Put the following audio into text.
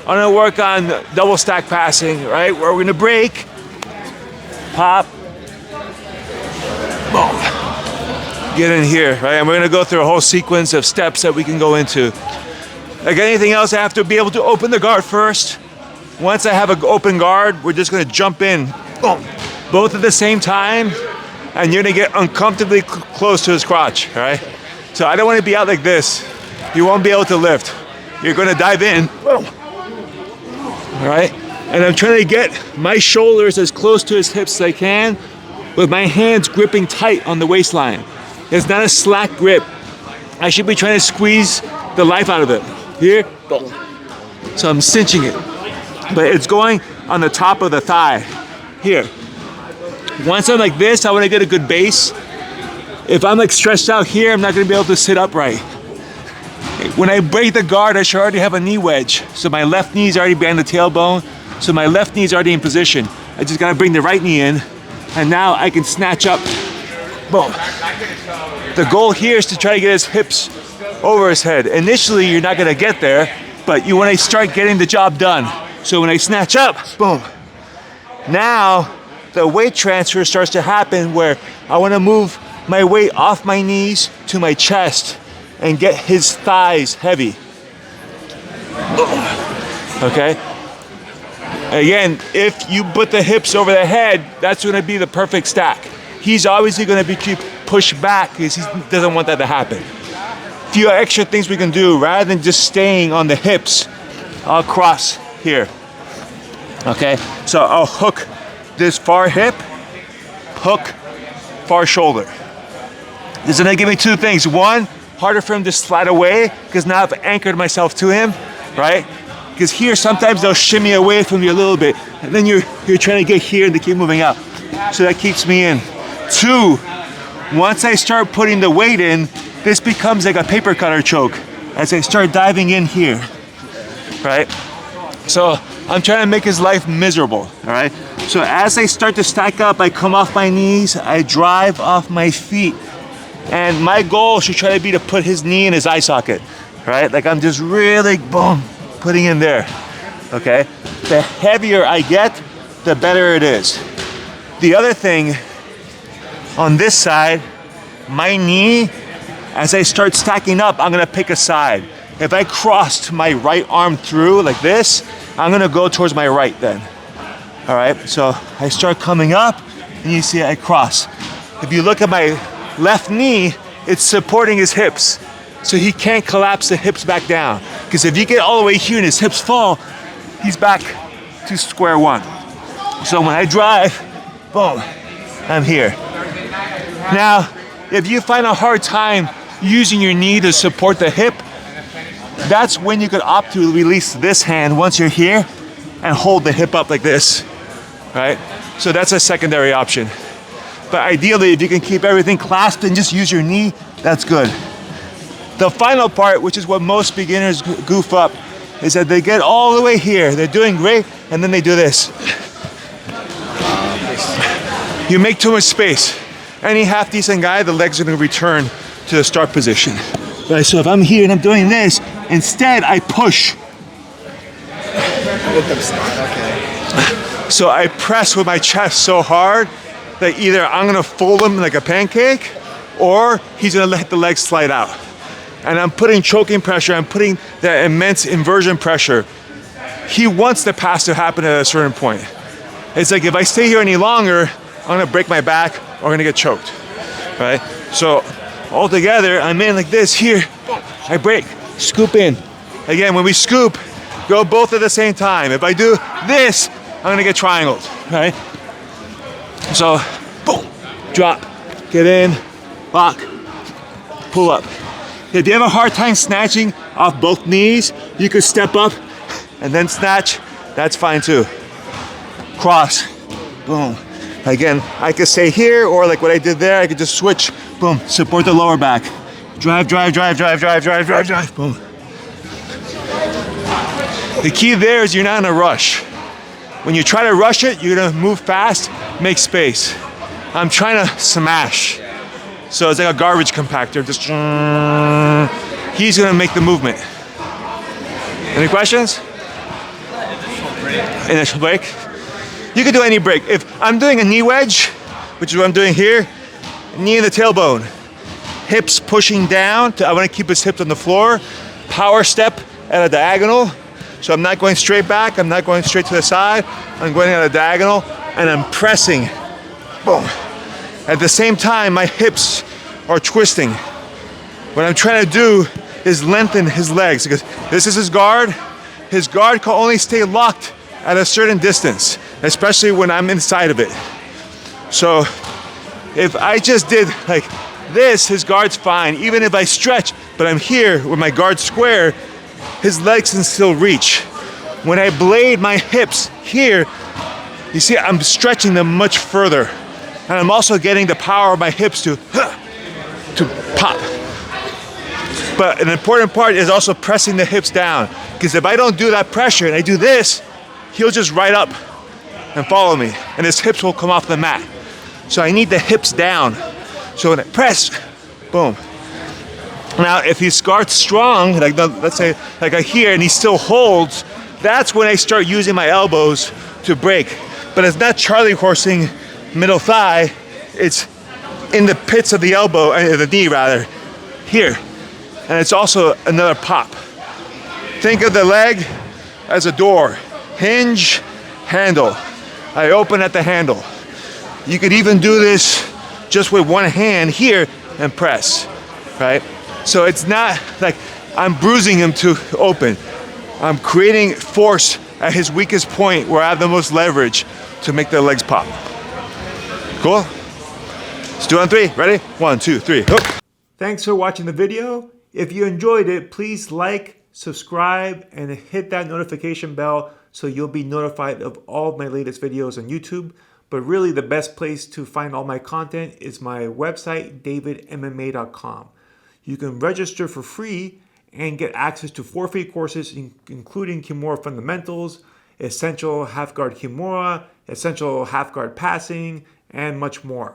I'm gonna work on double stack passing, right? Where we're gonna break, pop, boom, get in here, right? And we're gonna go through a whole sequence of steps that we can go into. Like anything else, I have to be able to open the guard first. Once I have an open guard, we're just gonna jump in, boom, both at the same time, and you're gonna get uncomfortably close to his crotch, right? So I don't wanna be out like this. You won't be able to lift. You're gonna dive in, boom, all right? And I'm trying to get my shoulders as close to his hips as I can with my hands gripping tight on the waistline. It's not a slack grip. I should be trying to squeeze the life out of it. Here, boom. So I'm cinching it. But it's going on the top of the thigh. Here. Once I'm like this, I want to get a good base. If I'm like stretched out here, I'm not going to be able to sit upright. When I break the guard, I should already have a knee wedge. So my left knee is already behind the tailbone. So my left knee is already in position. I just got to bring the right knee in. And now I can snatch up. Boom. The goal here is to try to get his hips over his head. Initially, you're not going to get there, but you want to start getting the job done. So when I snatch up, boom. Now, the weight transfer starts to happen where I want to move my weight off my knees to my chest and get his thighs heavy. Okay? Again, if you put the hips over the head, that's going to be the perfect stack. He's obviously going to be keep pushed back because he doesn't want that to happen. A few extra things we can do rather than just staying on the hips. I'll cross here. Okay, so I'll hook this far hip, hook far shoulder. This is gonna give me two things. One, harder for him to slide away because now I've anchored myself to him, right? Because here sometimes they'll shimmy away from you a little bit, and then you're trying to get here and they keep moving out. So that keeps me in. Two, once I start putting the weight in, this becomes like a paper cutter choke as I start diving in here, right? So I'm trying to make his life miserable, all right? So as I start to stack up, I come off my knees, I drive off my feet, and my goal should try to be to put his knee in his eye socket, right? Like I'm just really, boom, putting in there, okay? The heavier I get, the better it is. The other thing, on this side, my knee, as I start stacking up, I'm gonna pick a side. If I crossed my right arm through like this, I'm gonna go towards my right then. All right, so I start coming up and you see I cross. If you look at my left knee, it's supporting his hips. So he can't collapse the hips back down. Because if you get all the way here and his hips fall, he's back to square one. So when I drive, boom, I'm here. Now, if you find a hard time using your knee to support the hip, that's when you could opt to release this hand once you're here and hold the hip up like this, right? So that's a secondary option. But ideally, if you can keep everything clasped and just use your knee, that's good. The final part, which is what most beginners goof up, is that they get all the way here, they're doing great, and then they do this. You make too much space. Any half-decent guy, the legs are gonna return to the start position. Right, so if I'm here and I'm doing this, instead I push. So I press with my chest so hard that either I'm gonna fold him like a pancake or he's gonna let the legs slide out. And I'm putting choking pressure, I'm putting that immense inversion pressure. He wants the pass to happen at a certain point. It's like if I stay here any longer, I'm gonna break my back or I'm gonna get choked, right? So all together, I'm in like this here, I break, scoop in. Again, when we scoop, go both at the same time. If I do this, I'm gonna get triangled, right? So, boom, drop, get in, lock, pull up. If you have a hard time snatching off both knees, you could step up and then snatch, that's fine too. Cross, boom. Again, I could stay here or like what I did there, I could just switch, boom, support the lower back. Drive, drive, drive, drive, drive, drive, drive, drive, boom. The key there is you're not in a rush. When you try to rush it, you're gonna move fast, make space. I'm trying to smash. So it's like a garbage compactor, just, he's gonna make the movement. Any questions? Initial break. You can do any break. If I'm doing a knee wedge, which is what I'm doing here, knee in the tailbone, hips pushing down. I want to keep his hips on the floor. Power step at a diagonal. So I'm not going straight back. I'm not going straight to the side. I'm going at a diagonal and I'm pressing. Boom. At the same time, my hips are twisting. What I'm trying to do is lengthen his legs because this is his guard. His guard can only stay locked at a certain distance, especially when I'm inside of it. So if I just did like this, his guard's fine. Even if I stretch, but I'm here with my guard square, his legs can still reach. When I blade my hips here, you see I'm stretching them much further. And I'm also getting the power of my hips to pop. But an important part is also pressing the hips down. Because if I don't do that pressure and I do this, he'll just ride up and follow me. And his hips will come off the mat. So I need the hips down. So when I press, boom. Now if his guard's strong, like let's say like I here and he still holds, that's when I start using my elbows to break. But it's not Charlie horsing middle thigh, it's in the pits of the elbow, the knee rather, here. And it's also another pop. Think of the leg as a door. Hinge, handle. I open at the handle. You could even do this just with one hand here and press, right? So it's not like I'm bruising him to open. I'm creating force at his weakest point where I have the most leverage to make the legs pop. Cool? Let's do it on 3. Ready? 1, 2, 3. Hook. Thanks for watching the video. If you enjoyed it, please like, subscribe, and hit that notification bell so you'll be notified of all of my latest videos on YouTube. But really the best place to find all my content is my website, davidmma.com. You can register for free and get access to 4 free courses, including Kimura Fundamentals, Essential Half Guard Kimura, Essential Half Guard Passing, and much more.